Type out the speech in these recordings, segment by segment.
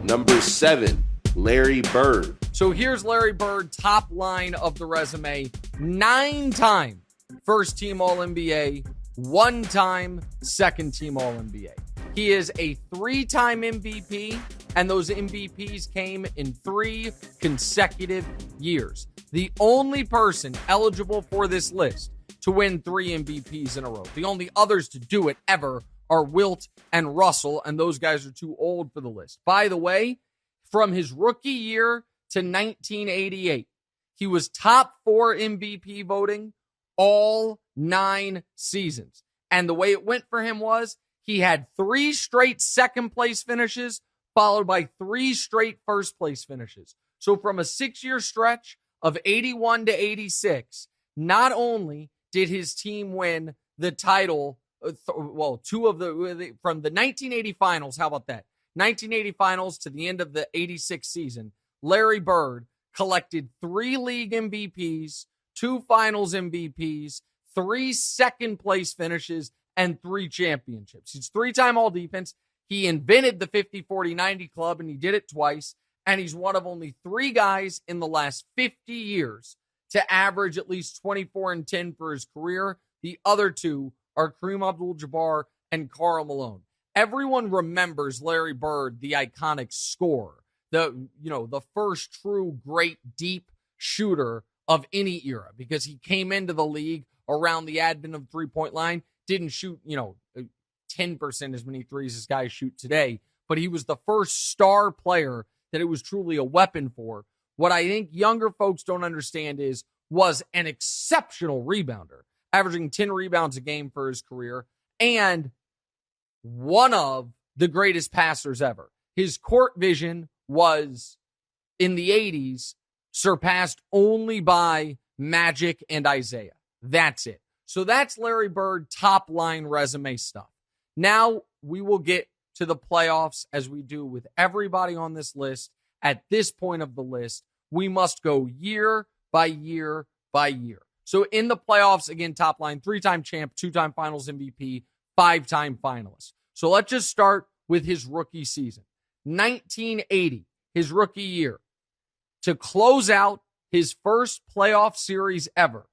Number 7, Larry Bird. So here's Larry Bird, top line of the resume. 9-time first-team All-NBA, 1-time second-team All-NBA. He is a 3-time MVP, and those MVPs came in 3 consecutive years. The only person eligible for this list to win 3 MVPs in a row. The only others to do it ever are Wilt and Russell, and those guys are too old for the list. By the way, from his rookie year to 1988, he was top 4 MVP voting all 9 seasons. And the way it went for him was he had 3 straight second-place finishes, followed by 3 straight first-place finishes. So from a 6-year stretch of 81 to 86, not only did his team win the title, 2 of the, from the 1980 finals, how about that? 1980 finals to the end of the 86 season, Larry Bird collected 3 league MVPs, 2 finals MVPs, 3 second-place finishes, and 3 championships. He's 3-time All-Defense. He invented the 50-40-90 club, and he did it twice. And he's one of only 3 guys in the last 50 years to average at least 24 and 10 for his career. The other 2 are Kareem Abdul-Jabbar and Karl Malone. Everyone remembers Larry Bird, the iconic scorer, the first true great deep shooter of any era, because he came into the league around the advent of the three-point line, didn't shoot, 10% as many threes as guys shoot today, but he was the first star player that it was truly a weapon for. What I think younger folks don't understand was an exceptional rebounder, averaging 10 rebounds a game for his career, and one of the greatest passers ever. His court vision was, in the 80s, surpassed only by Magic and Isaiah. That's it. So that's Larry Bird top line resume stuff. Now we will get to the playoffs, as we do with everybody on this list. At this point of the list, we must go year by year by year. So in the playoffs, again, top line, 3-time champ, 2-time finals MVP, 5-time finalist. So let's just start with his rookie season. 1980, his rookie year. To close out his first playoff series ever,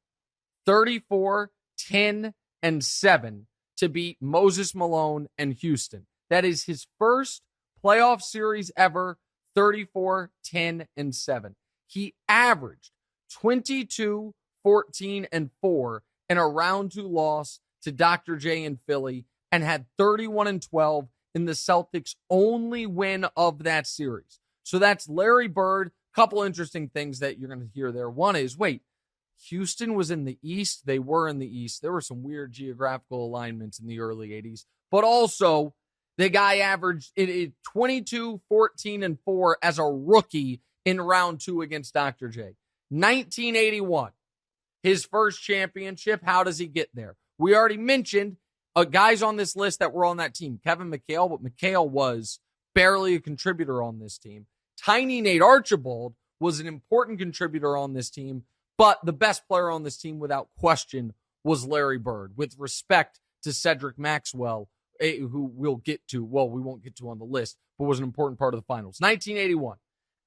34, 10, and 7 to beat Moses Malone and Houston. That is his first playoff series ever, 34, 10, and 7. He averaged 22, 14, and 4 in a round 2 loss to Dr. J in Philly, and had 31 and 12 in the Celtics' only win of that series. So that's Larry Bird. Couple interesting things that you're going to hear there. One is, Houston was in the East. They were in the East. There were some weird geographical alignments in the early 80s. But also, the guy averaged 22, 14, and 4 as a rookie in round 2 against Dr. J. 1981, his first championship. How does he get there? We already mentioned guys on this list that were on that team. Kevin McHale, but McHale was barely a contributor on this team. Tiny Nate Archibald was an important contributor on this team, but the best player on this team, without question, was Larry Bird, with respect to Cedric Maxwell, who we'll get to. Well, we won't get to on the list, but was an important part of the finals. 1981,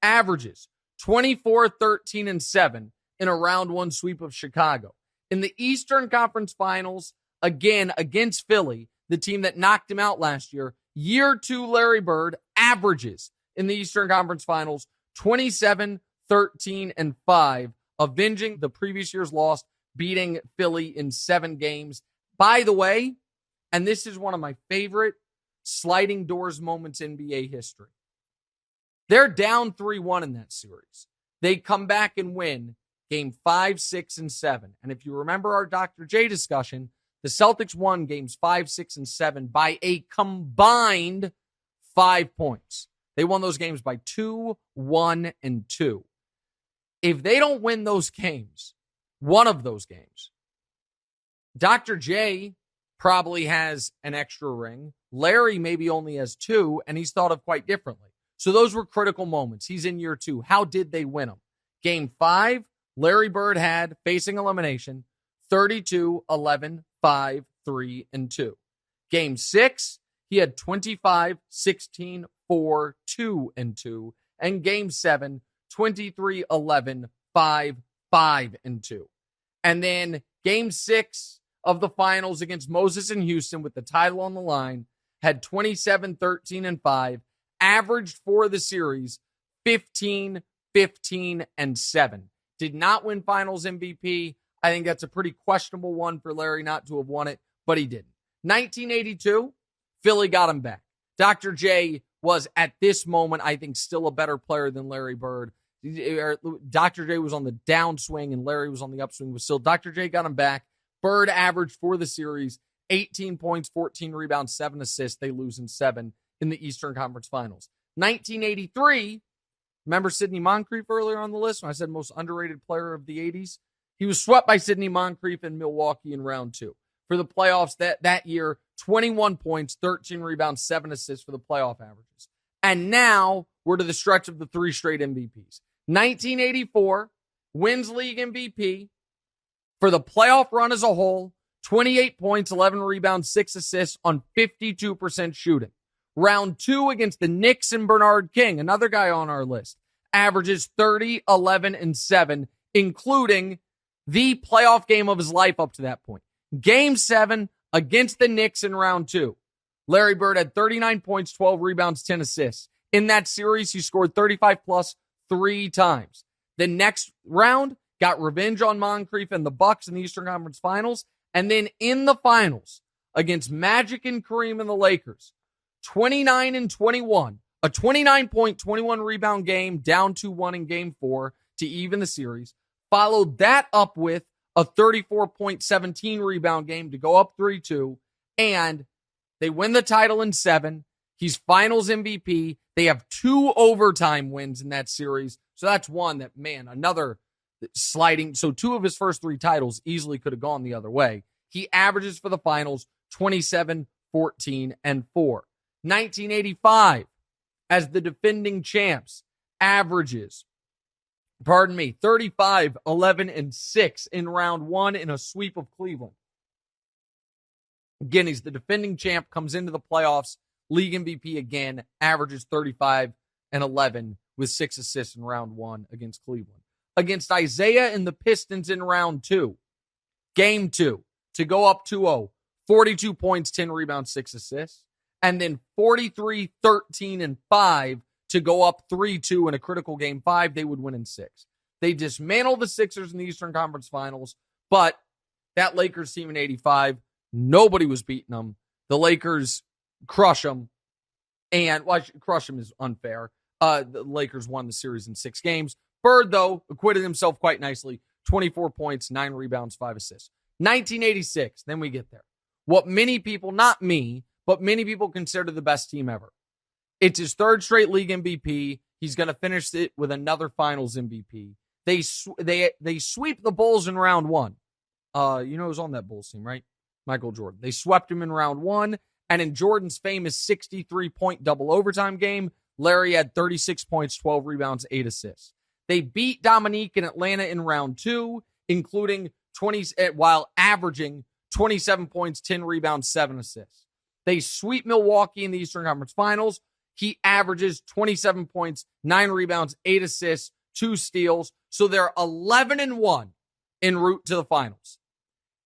averages 24, 13, and 7 in a round 1 sweep of Chicago. In the Eastern Conference Finals, again, against Philly, the team that knocked him out last year, year 2 Larry Bird averages in the Eastern Conference Finals 27, 13, and 5, avenging the previous year's loss, beating Philly in 7 games. By the way, and this is one of my favorite sliding doors moments in NBA history, they're down 3-1 in that series. They come back and win game 5, 6, and 7. And if you remember our Dr. J discussion, the Celtics won games 5, 6, and 7 by a combined 5 points. They won those games by 2, 1, and 2. If they don't win those games, one of those games, Dr. J probably has an extra ring. Larry maybe only has 2, and he's thought of quite differently. So those were critical moments. He's in year 2. How did they win them? Game 5, Larry Bird had, facing elimination, 32, 11, 5, 3, and 2. Game 6, he had 25, 16, 24, 2-2. And Game 7, 23, 11, 5, 5-2. And then Game 6 of the finals against Moses in Houston with the title on the line had 27, 13, and 5, averaged for the series 15, 15, and 7. Did not win finals MVP. I think that's a pretty questionable one for Larry not to have won it, but he didn't. 1982, Philly got him back. Dr. J was, at this moment, I think, still a better player than Larry Bird. Dr. J was on the downswing and Larry was on the upswing, but still Dr. J got him back. Bird averaged for the series 18 points, 14 rebounds, 7 assists. They lose in 7 in the Eastern Conference Finals. 1983, remember Sidney Moncrief earlier on the list when I said most underrated player of the 80s? He was swept by Sidney Moncrief in Milwaukee in round 2. For the playoffs that year, 21 points, 13 rebounds, 7 assists for the playoff averages. And now we're to the stretch of the 3 straight MVPs. 1984, wins league MVP. For the playoff run as a whole, 28 points, 11 rebounds, 6 assists on 52% shooting. Round 2 against the Knicks and Bernard King, another guy on our list, averages 30, 11, and 7, including the playoff game of his life up to that point. Game 7 against the Knicks in round 2. Larry Bird had 39 points, 12 rebounds, 10 assists. In that series, he scored 35 plus 3 times. The next round got revenge on Moncrief and the Bucks in the Eastern Conference Finals. And then in the finals against Magic and Kareem and the Lakers, 29 and 21, a 29-point, 21-rebound game, down 2-1 in Game 4 to even the series. Followed that up with a 34-point, 17-rebound game to go up 3-2. And they win the title in 7. He's finals MVP. They have 2 overtime wins in that series. So that's one that, man, another sliding. So 2 of his first 3 titles easily could have gone the other way. He averages for the finals 27, 14, and 4. 1985, as the defending champs, averages 35, 11, and 6 in round 1 in a sweep of Cleveland. Again, he's the defending champ, comes into the playoffs, league MVP again, averages 35 and 11 with 6 assists in round 1 against Cleveland. Against Isaiah and the Pistons in round 2, Game 2, to go up 2-0, 42 points, 10 rebounds, 6 assists. And then 43, 13, and 5 to go up 3-2 in a critical Game 5. They would win in 6. They dismantle the Sixers in the Eastern Conference Finals, but that Lakers team in 85, nobody was beating them. The Lakers crush them. And, well, crush them is unfair. The Lakers won the series in 6 games. Bird, though, acquitted himself quite nicely. 24 points, 9 rebounds, 5 assists. 1986, then we get there. What many people, not me, but many people consider the best team ever. It's his 3rd straight league MVP. He's going to finish it with another finals MVP. They sweep the Bulls in round 1. You know who's on that Bulls team, right? Michael Jordan. They swept him in round 1. And in Jordan's famous 63-point double overtime game, Larry had 36 points, 12 rebounds, 8 assists. They beat Dominique in Atlanta in round 2, including 20, while averaging 27 points, 10 rebounds, 7 assists. They sweep Milwaukee in the Eastern Conference Finals. He averages 27 points, 9 rebounds, 8 assists, 2 steals. So they're 11-1 en route to the finals.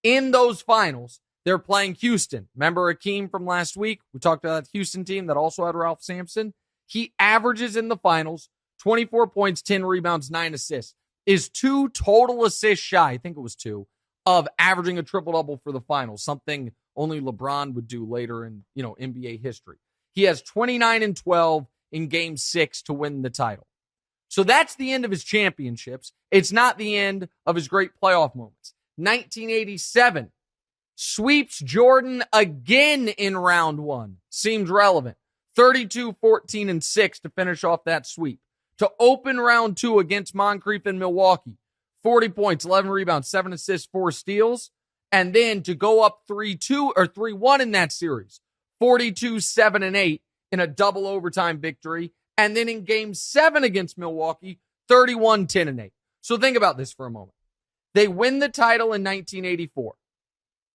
In those finals, they're playing Houston. Remember Akeem from last week? We talked about that Houston team that also had Ralph Sampson. He averages in the finals 24 points, 10 rebounds, 9 assists. Is 2 total assists shy, I think it was 2, of averaging a triple-double for the finals, something only LeBron would do later in, NBA history. He has 29 and 12 in Game 6 to win the title. So that's the end of his championships. It's not the end of his great playoff moments. 1987, sweeps Jordan again in round 1. Seems relevant. 32, 14, and 6 to finish off that sweep. To open round 2 against Moncrief in Milwaukee. 40 points, 11 rebounds, 7 assists, 4 steals. And then to go up 3-2 or 3-1 in that series. 42, 7, and 8 in a double overtime victory. And then in Game 7 against Milwaukee, 31, 10, and 8. So think about this for a moment. They win the title in 1984.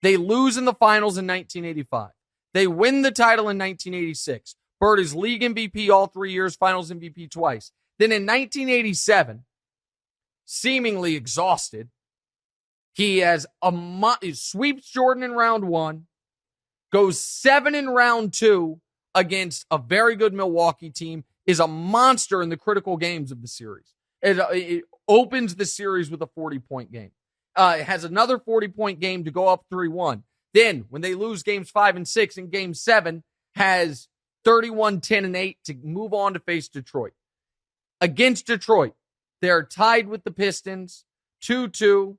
They lose in the finals in 1985. They win the title in 1986. Bird is league MVP all 3 years, finals MVP twice. Then in 1987, seemingly exhausted, he has sweeps Jordan in round 1, goes 7 in round 2 against a very good Milwaukee team, is a monster in the critical games of the series. It opens the series with a 40-point game. It has another 40-point game to go up 3-1. Then, when they lose games 5 and 6 in game 7, has 31, 10, and 8 to move on to face Detroit. Against Detroit, they're tied with the Pistons, 2-2,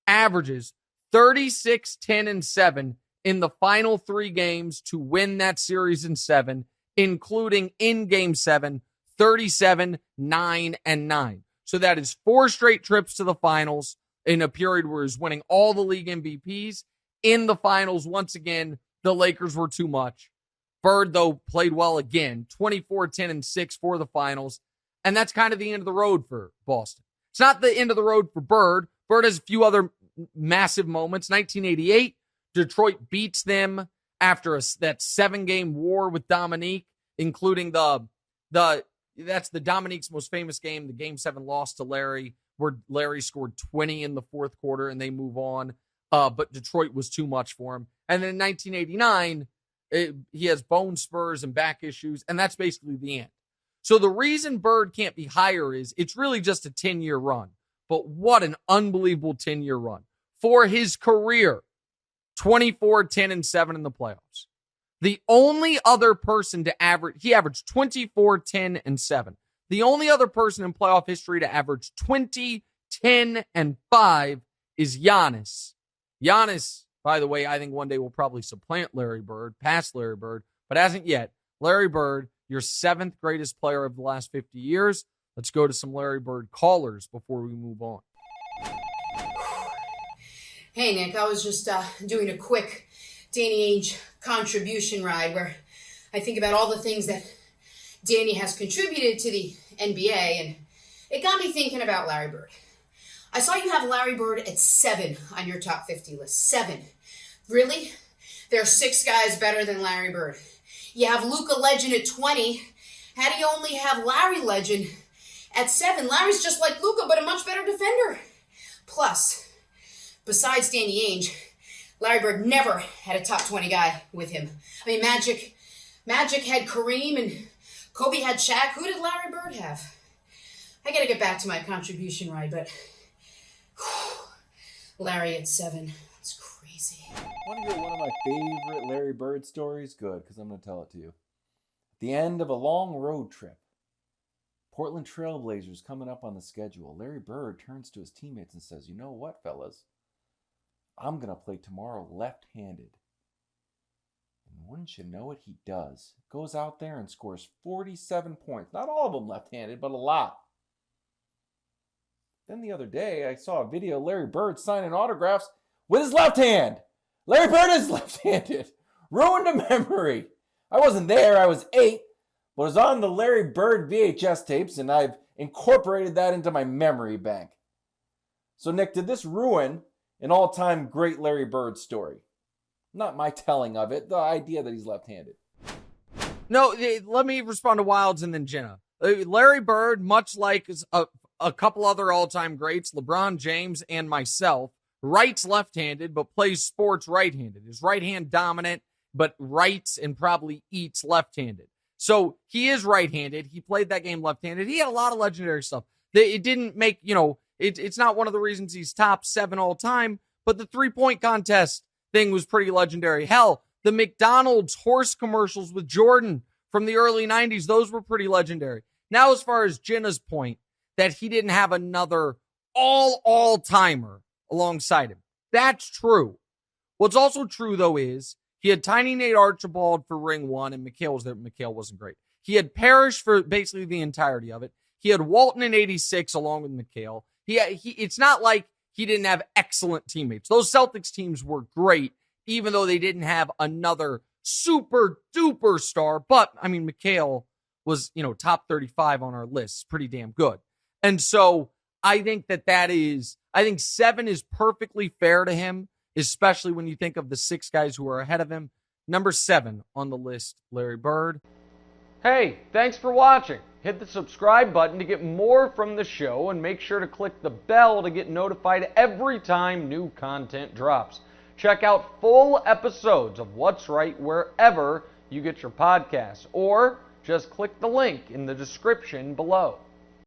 averages 36, 10, and 7 in the final 3 games to win that series in 7, including in game 7, 37, 9, and 9. So that is 4 straight trips to the finals in a period where he's winning all the league MVPs. In the finals, once again, the Lakers were too much. Bird, though, played well again, 24, 10, and 6 for the finals. And that's kind of the end of the road for Boston. It's not the end of the road for Bird. Bird has a few other massive moments. 1988, Detroit beats them after that 7-game war with Dominique, including that's the Dominique's most famous game, the Game 7 loss to Larry, where Larry scored 20 in the fourth quarter and they move on. But Detroit was too much for him. And then in 1989, he has bone spurs and back issues, and that's basically the end. So the reason Bird can't be higher is it's really just a 10-year run. But what an unbelievable 10-year run. For his career, 24, 10, and 7 in the playoffs. The only other person to he averaged 24, 10, and 7. The only other person in playoff history to average 20, 10, and 5 is Giannis. Giannis, by the way, I think one day will probably supplant Larry Bird, pass Larry Bird, but hasn't yet. Larry Bird, your 7th greatest player of the last 50 years. Let's go to some Larry Bird callers before we move on. Hey, Nick, I was just doing a quick Danny Ainge contribution ride where I think about all the things that Danny has contributed to the NBA, and it got me thinking about Larry Bird. I saw you have Larry Bird at 7 on your top 50 list. 7. Really? There are 6 guys better than Larry Bird. You have Luka Legend at 20. How do you only have Larry Legend at 7? Larry's just like Luka, but a much better defender. Plus, besides Danny Ainge, Larry Bird never had a top 20 guy with him. I mean, Magic had Kareem and Kobe had Shaq. Who did Larry Bird have? I gotta get back to my contribution ride, but Larry at 7. That's crazy. Want to hear one of my favorite Larry Bird stories? Good, because I'm going to tell it to you. At the end of a long road trip, Portland Trailblazers coming up on the schedule, Larry Bird turns to his teammates and says, "You know what, fellas? I'm going to play tomorrow left-handed." And wouldn't you know it, he does. Goes out there and scores 47 points. Not all of them left-handed, but a lot. Then the other day, I saw a video of Larry Bird signing autographs with his left hand. Larry Bird is left-handed. Ruined a memory. I wasn't there. I was 8. But it was on the Larry Bird VHS tapes, and I've incorporated that into my memory bank. So, Nick, did this ruin an all-time great Larry Bird story? Not my telling of it, the idea that he's left-handed. No, let me respond to Wilds and then Jenna. Larry Bird, much like a couple other all-time greats, LeBron James and myself, writes left-handed but plays sports right-handed. His right hand dominant, but writes and probably eats left-handed. So he is right-handed. He played that game left-handed. He had a lot of legendary stuff. It didn't make, it's not one of the reasons he's top 7 all-time, but the three-point contest thing was pretty legendary. Hell, the McDonald's horse commercials with Jordan from the early 90s, those were pretty legendary. Now, as far as Jenna's point, that he didn't have another all-timer alongside him. That's true. What's also true, though, is he had Tiny Nate Archibald for ring 1, and McHale was there. McHale wasn't great. He had Parrish for basically the entirety of it. He had Walton in 86 along with McHale. It's not like he didn't have excellent teammates. Those Celtics teams were great, even though they didn't have another super-duper star. But, I mean, McHale was, top 35 on our list. Pretty damn good. And so I think I think 7 is perfectly fair to him, especially when you think of the 6 guys who are ahead of him. Number 7 on the list, Larry Bird. Hey, thanks for watching. Hit the subscribe button to get more from the show, and make sure to click the bell to get notified every time new content drops. Check out full episodes of What's Right wherever you get your podcasts, or just click the link in the description below.